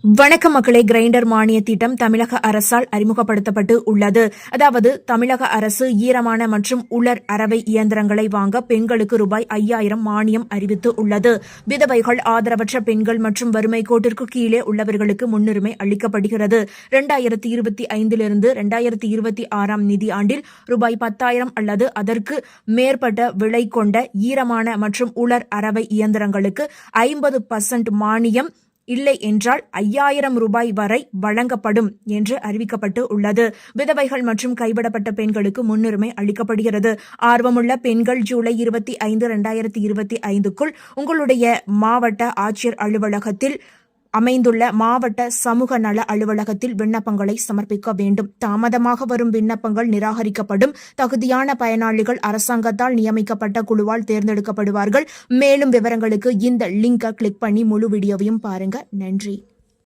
வணக்கம் மக்களே. கிரைண்டர் மானிய திட்டம் தமிழக அரசால் அறிமுகப்படுத்தப்பட்டு உள்ளது. அதாவது தமிழக அரசு ஈரமான மற்றும் உலர் அரவை இயந்திரங்களை வாங்க பெண்களுக்கு ரூபாய் 5000 மானியம் அறிவித்து உள்ளது. விதவைகள், ஆதரவற்ற பெண்கள் மற்றும் வறுமை கோட்டிற்கு கீழே உள்ளவர்களுக்கு முன்னுரிமை அளிக்கப்படுகிறது. 2025 2026 நிதியாண்டில் ரூபாய் 10,000 அல்லது அதற்கு மேற்பட்ட விலை கொண்ட ஈரமான மற்றும் உலர் அரவை இயந்திரங்களுக்கு 50% மானியம், இல்லை என்றால் 5000 ரூபாய் வரை வழங்கப்படும் என்று அறிவிக்கப்பட்டு உள்ளது. விதவைகள் மற்றும் கைவிடப்பட்ட பெண்களுக்கு முன்னுரிமை அளிக்கப்படுகிறது. ஆர்வமுள்ள பெண்கள் ஜூலை 25, 2025க்குள் உங்களுடைய மாவட்ட ஆட்சியர் அலுவலகத்தில் அமைந்துள்ள மாவட்ட சமூக நல அலுவலகத்தில் விண்ணப்பங்களை சமர்ப்பிக்க வேண்டும். தாமதமாக வரும் விண்ணப்பங்கள் நிராகரிக்கப்படும். தகுதியான பயனாளிகள் அரசாங்கத்தால் நியமிக்கப்பட்ட குழுவால் தேர்ந்தெடுக்கப்படுவார்கள். மேலும் விவரங்களுக்கு இந்த லிங்கை கிளிக் பண்ணி முழு வீடியோவையும் பாருங்க. நன்றி.